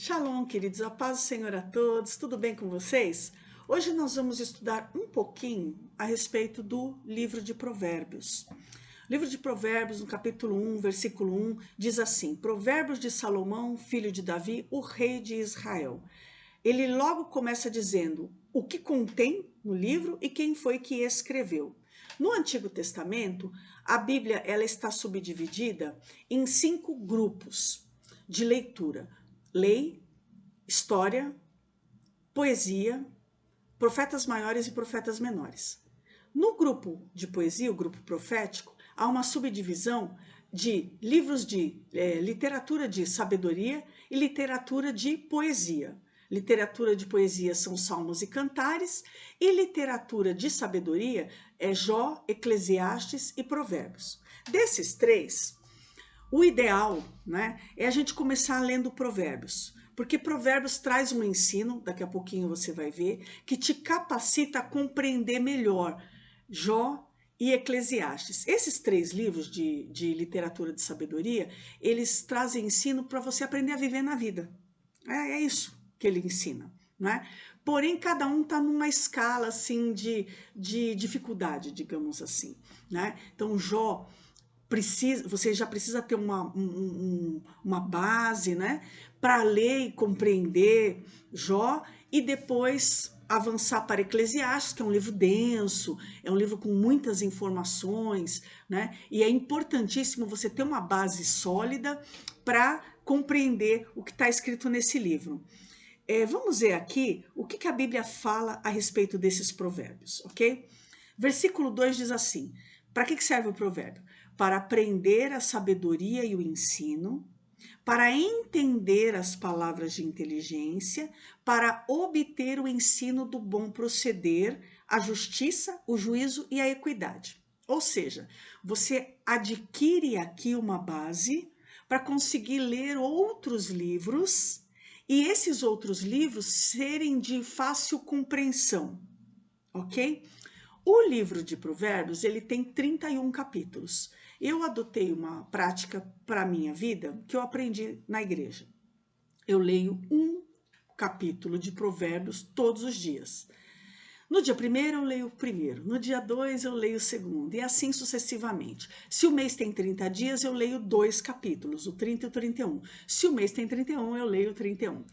Shalom, queridos, a paz do Senhor a todos, tudo bem com vocês? Hoje nós vamos estudar um pouquinho a respeito do livro de Provérbios. O livro de Provérbios, no capítulo 1, versículo 1, diz assim: Provérbios de Salomão, filho de Davi, o rei de Israel. Ele logo começa dizendo o que contém no livro e quem foi que escreveu. No Antigo Testamento, a Bíblia ela está subdividida em 5 grupos de leitura: lei, história, poesia, profetas maiores e profetas menores. No grupo de poesia, o grupo profético, há uma subdivisão de livros de literatura de sabedoria e literatura de poesia. Literatura de poesia são salmos e cantares, e literatura de sabedoria é Jó, Eclesiastes e Provérbios. Desses 3, o ideal, né, é a gente começar lendo Provérbios, porque Provérbios traz um ensino, daqui a pouquinho você vai ver, que te capacita a compreender melhor Jó e Eclesiastes. Esses 3 livros de literatura de sabedoria, eles trazem ensino para você aprender a viver na vida. É isso que ele ensina, né? Porém, cada um está numa escala assim de dificuldade, digamos assim, né? Então, Jó você já precisa ter uma base, né, para ler e compreender Jó, e depois avançar para Eclesiastes, que é um livro denso, é um livro com muitas informações, né, e é importantíssimo você ter uma base sólida para compreender o que está escrito nesse livro. Vamos ver aqui o que a Bíblia fala a respeito desses provérbios, ok? Versículo 2 diz assim: para que serve o provérbio? Para aprender a sabedoria e o ensino, para entender as palavras de inteligência, para obter o ensino do bom proceder, a justiça, o juízo e a equidade. Ou seja, você adquire aqui uma base para conseguir ler outros livros e esses outros livros serem de fácil compreensão, ok? O livro de Provérbios, ele tem 31 capítulos. Eu adotei uma prática para a minha vida que eu aprendi na igreja. Eu leio um capítulo de Provérbios todos os dias. No dia 1º eu leio o primeiro, no dia 2 eu leio o segundo, e assim sucessivamente. Se o mês tem 30 dias, eu leio 2 capítulos, o 30 e o 31. Se o mês tem 31, eu leio o 31.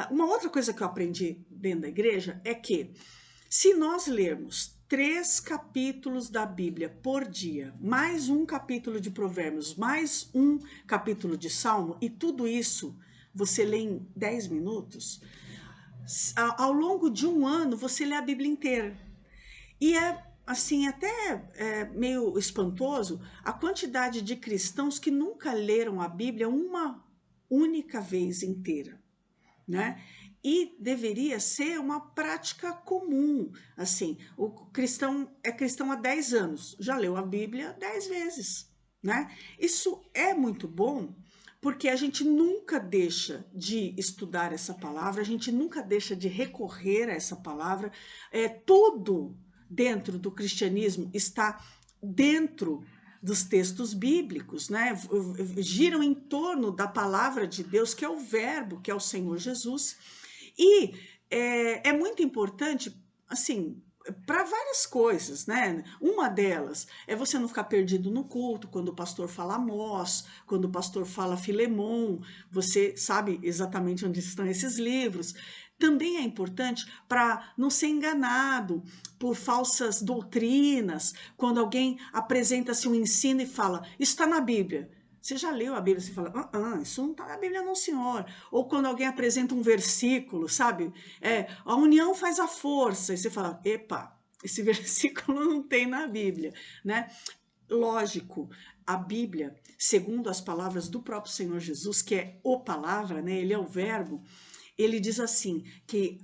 Uma outra coisa que eu aprendi dentro da igreja é que se nós lermos 3 capítulos da Bíblia por dia, mais um capítulo de Provérbios, mais um capítulo de Salmo, e tudo isso você lê em 10 minutos, ao longo de um ano você lê a Bíblia inteira. E assim, até meio espantoso a quantidade de cristãos que nunca leram a Bíblia uma única vez inteira, né? E deveria ser uma prática comum. Assim, o cristão é cristão há 10 anos, já leu a Bíblia 10 vezes, né? Isso é muito bom, porque a gente nunca deixa de estudar essa palavra, a gente nunca deixa de recorrer a essa palavra. Tudo dentro do cristianismo está dentro dos textos bíblicos, né? Giram em torno da palavra de Deus, que é o verbo, que é o Senhor Jesus. E é muito importante, assim, para várias coisas, né? Uma delas é você não ficar perdido no culto, quando o pastor fala Amós, quando o pastor fala Filemon, você sabe exatamente onde estão esses livros. Também é importante para não ser enganado por falsas doutrinas, quando alguém apresenta-se um ensino e fala, isso está na Bíblia. Você já leu a Bíblia, você fala, isso não está na Bíblia não, senhor. Ou quando alguém apresenta um versículo, sabe? A união faz a força. E você fala, epa, esse versículo não tem na Bíblia, né? Lógico, a Bíblia, segundo as palavras do próprio Senhor Jesus, que é o palavra, né? Ele é o verbo. Ele diz assim, que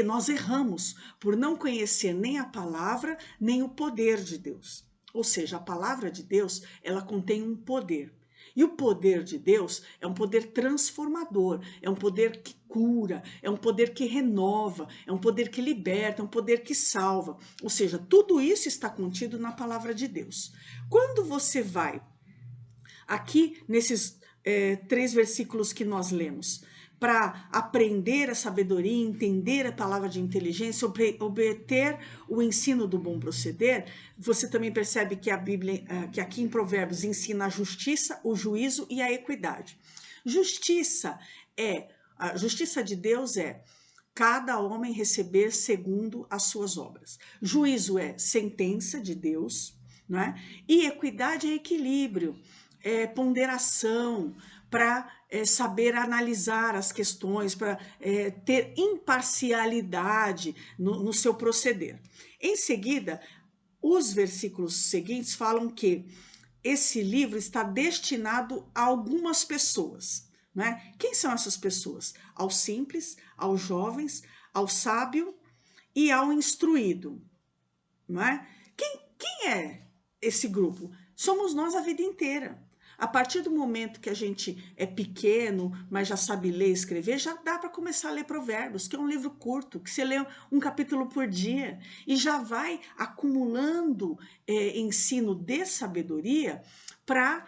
nós erramos por não conhecer nem a palavra, nem o poder de Deus. Ou seja, a palavra de Deus, ela contém um poder. E o poder de Deus é um poder transformador, é um poder que cura, é um poder que renova, é um poder que liberta, é um poder que salva. Ou seja, tudo isso está contido na palavra de Deus. Quando você vai aqui nesses 3 versículos que nós lemos, para aprender a sabedoria, entender a palavra de inteligência, obter o ensino do bom proceder, você também percebe que a Bíblia, que aqui em Provérbios ensina a justiça, o juízo e a equidade. A justiça de Deus é cada homem receber segundo as suas obras. Juízo é sentença de Deus, não é? E equidade é equilíbrio, é ponderação, para saber analisar as questões, para ter imparcialidade no seu proceder. Em seguida, os versículos seguintes falam que esse livro está destinado a algumas pessoas. Né? Quem são essas pessoas? Ao simples, aos jovens, ao sábio e ao instruído. Não é? Quem é esse grupo? Somos nós a vida inteira. A partir do momento que a gente é pequeno, mas já sabe ler e escrever, já dá para começar a ler Provérbios, que é um livro curto, que você lê um capítulo por dia e já vai acumulando ensino de sabedoria para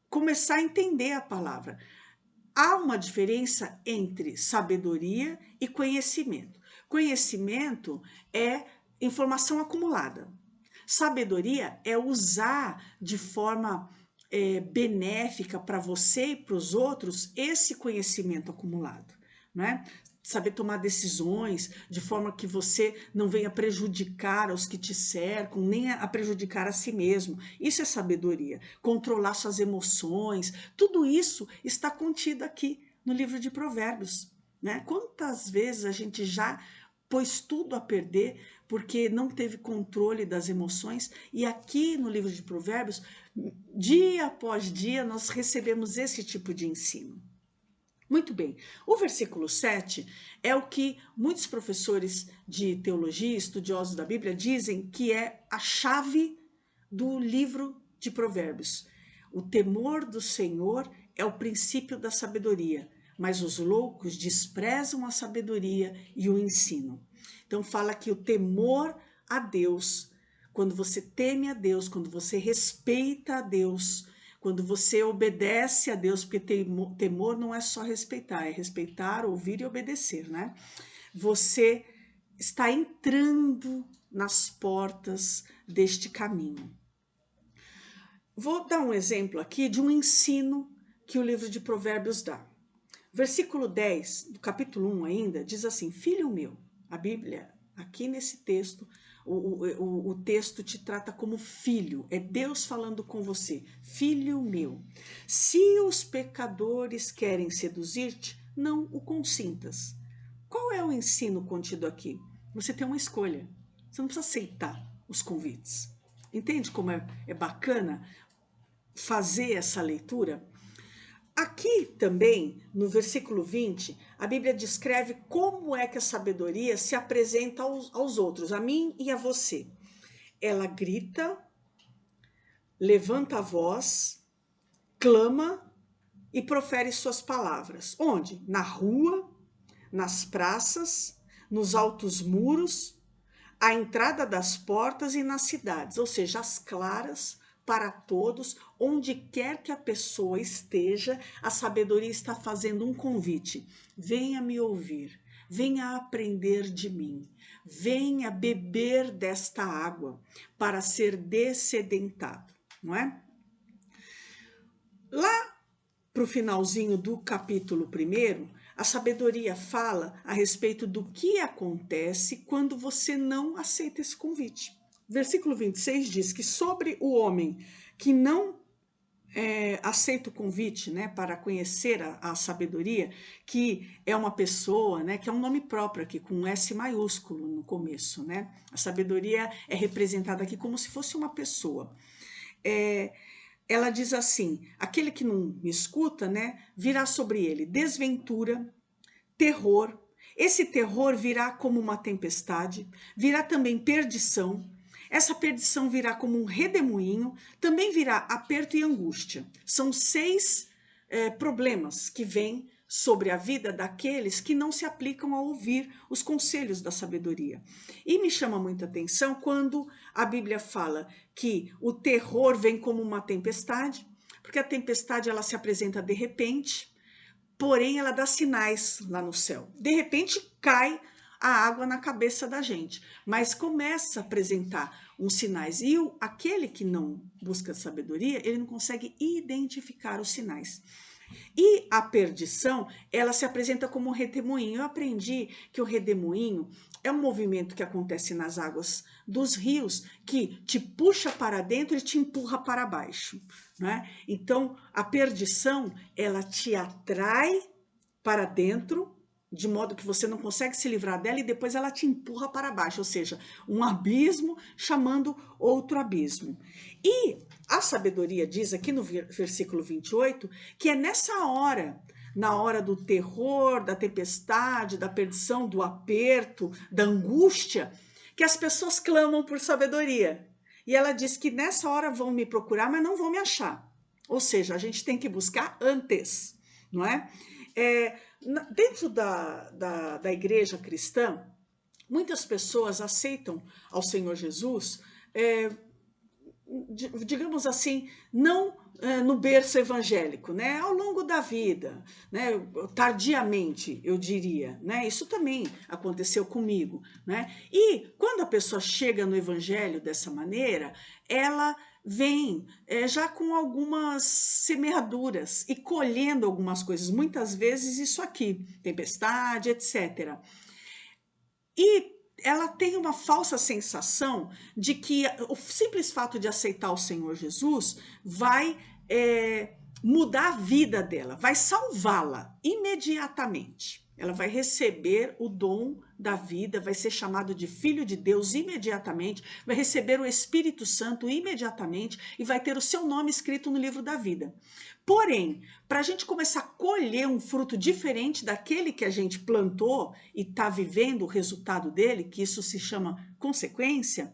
começar a entender a palavra. Há uma diferença entre sabedoria e conhecimento. Conhecimento é informação acumulada. Sabedoria é usar de forma benéfica para você e para os outros esse conhecimento acumulado, né? Saber tomar decisões de forma que você não venha prejudicar os que te cercam, nem a prejudicar a si mesmo. Isso é sabedoria. Controlar suas emoções, tudo isso está contido aqui no livro de Provérbios, né? Quantas vezes a gente já pôs tudo a perder porque não teve controle das emoções, e aqui no livro de Provérbios, dia após dia, nós recebemos esse tipo de ensino. Muito bem, o versículo 7 é o que muitos professores de teologia, estudiosos da Bíblia, dizem que é a chave do livro de Provérbios. O temor do Senhor é o princípio da sabedoria, mas os loucos desprezam a sabedoria e o ensino. Então fala que o temor a Deus, quando você teme a Deus, quando você respeita a Deus, quando você obedece a Deus, porque temor não é só respeitar, é respeitar, ouvir e obedecer, né? Você está entrando nas portas deste caminho. Vou dar um exemplo aqui de um ensino que o livro de Provérbios dá. Versículo 10 do capítulo 1 ainda diz assim: Filho meu, a Bíblia, aqui nesse texto, o texto te trata como filho, é Deus falando com você. Filho meu, se os pecadores querem seduzir-te, não o consintas. Qual é o ensino contido aqui? Você tem uma escolha, você não precisa aceitar os convites. Entende como é bacana fazer essa leitura? Aqui também, no versículo 20, a Bíblia descreve como é que a sabedoria se apresenta aos outros, a mim e a você. Ela grita, levanta a voz, clama e profere suas palavras. Onde? Na rua, nas praças, nos altos muros, à entrada das portas e nas cidades, ou seja, às claras, para todos, onde quer que a pessoa esteja, a sabedoria está fazendo um convite. Venha me ouvir, venha aprender de mim, venha beber desta água para ser dessedentado, não é? Lá para o finalzinho do capítulo 1, a sabedoria fala a respeito do que acontece quando você não aceita esse convite. Versículo 26 diz que sobre o homem que não aceita o convite, né, para conhecer a sabedoria, que é uma pessoa, né, que é um nome próprio aqui, com um S maiúsculo no começo, né? A sabedoria é representada aqui como se fosse uma pessoa. Ela diz assim: aquele que não me escuta, né, virá sobre ele desventura, terror. Esse terror virá como uma tempestade, virá também perdição. Essa perdição virá como um redemoinho, também virá aperto e angústia. São 6 problemas que vêm sobre a vida daqueles que não se aplicam a ouvir os conselhos da sabedoria. E me chama muita atenção quando a Bíblia fala que o terror vem como uma tempestade, Porque a tempestade ela se apresenta de repente, porém ela dá sinais lá no céu. De repente cai a água na cabeça da gente, mas começa a apresentar uns sinais. E aquele que não busca sabedoria, ele não consegue identificar os sinais. E a perdição, ela se apresenta como um redemoinho. Eu aprendi que o redemoinho é um movimento que acontece nas águas dos rios, que te puxa para dentro e te empurra para baixo, né? Então, a perdição, ela te atrai para dentro, de modo que você não consegue se livrar dela, e depois ela te empurra para baixo, ou seja, um abismo chamando outro abismo. E a sabedoria diz aqui no versículo 28, que é nessa hora, na hora do terror, da tempestade, da perdição, do aperto, da angústia, que as pessoas clamam por sabedoria. E ela diz que nessa hora vão me procurar, mas não vão me achar. Ou seja, a gente tem que buscar antes, não é? Dentro da igreja cristã, muitas pessoas aceitam ao Senhor Jesus, digamos assim, não no berço evangélico, né? Ao longo da vida, né? Tardiamente, eu diria, né? Isso também aconteceu comigo, né? E quando a pessoa chega no evangelho dessa maneira, ela vem já com algumas semeaduras e colhendo algumas coisas, muitas vezes isso aqui, tempestade, etc. E ela tem uma falsa sensação de que o simples fato de aceitar o Senhor Jesus vai mudar a vida dela, vai salvá-la imediatamente. Ela vai receber o dom da vida, vai ser chamado de filho de Deus imediatamente, vai receber o Espírito Santo imediatamente e vai ter o seu nome escrito no livro da vida. Porém, para a gente começar a colher um fruto diferente daquele que a gente plantou e está vivendo o resultado dele, que isso se chama consequência,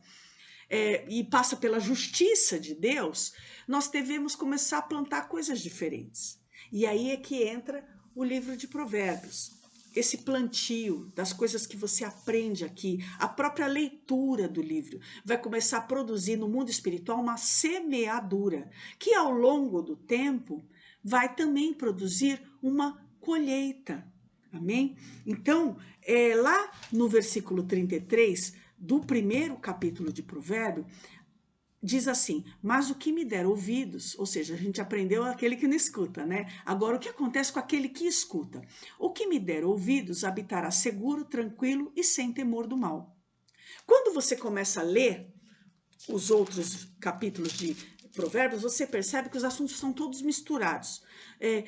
e passa pela justiça de Deus, nós devemos começar a plantar coisas diferentes. E aí é que entra o livro de Provérbios. Esse plantio das coisas que você aprende aqui, a própria leitura do livro, vai começar a produzir no mundo espiritual uma semeadura, que ao longo do tempo vai também produzir uma colheita. Amém? Então, lá no versículo 33 do primeiro capítulo de Provérbio, diz assim: mas o que me der ouvidos, ou seja, a gente aprendeu aquele que não escuta, né? Agora, o que acontece com aquele que escuta? O que me der ouvidos habitará seguro, tranquilo e sem temor do mal. Quando você começa a ler os outros capítulos de Provérbios, você percebe que os assuntos são todos misturados.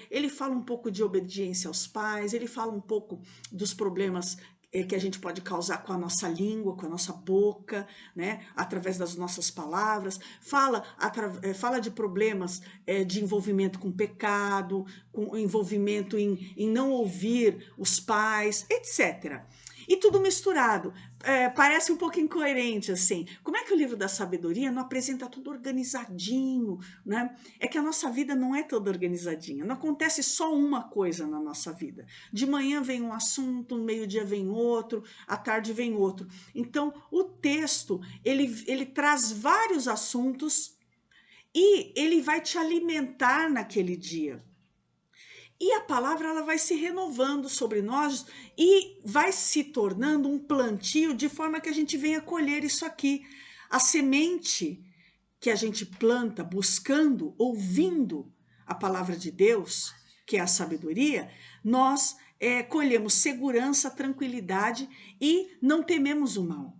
Ele fala um pouco de obediência aos pais, ele fala um pouco dos problemas que a gente pode causar com a nossa língua, com a nossa boca, né, através das nossas palavras, fala de problemas de envolvimento com pecado, com envolvimento em não ouvir os pais, etc. E tudo misturado. Parece um pouco incoerente, assim. Como é que o livro da sabedoria não apresenta tudo organizadinho, né? É que a nossa vida não é toda organizadinha. Não acontece só uma coisa na nossa vida. De manhã vem um assunto, no meio-dia vem outro, à tarde vem outro. Então, o texto, ele traz vários assuntos e ele vai te alimentar naquele dia. E a palavra ela vai se renovando sobre nós e vai se tornando um plantio de forma que a gente venha colher isso aqui. A semente que a gente planta buscando, ouvindo a palavra de Deus, que é a sabedoria, nós colhemos segurança, tranquilidade e não tememos o mal.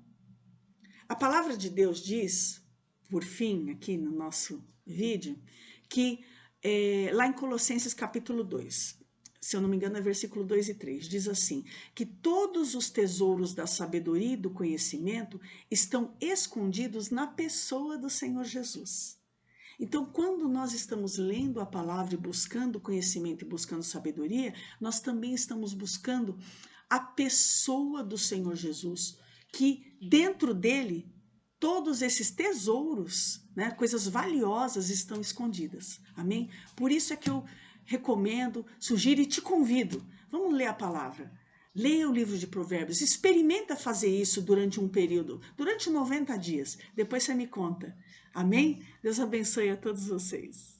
A palavra de Deus diz, por fim, aqui no nosso vídeo, que lá em Colossenses capítulo 2, se eu não me engano é versículo 2 e 3, diz assim, que todos os tesouros da sabedoria e do conhecimento estão escondidos na pessoa do Senhor Jesus. Então, quando nós estamos lendo a palavra e buscando conhecimento e buscando sabedoria, nós também estamos buscando a pessoa do Senhor Jesus, que dentro dele todos esses tesouros, né, coisas valiosas estão escondidas. Amém? Por isso é que eu recomendo, sugiro e te convido. Vamos ler a palavra. Leia o livro de Provérbios. Experimenta fazer isso durante um período, durante 90 dias. Depois você me conta. Amém? Deus abençoe a todos vocês.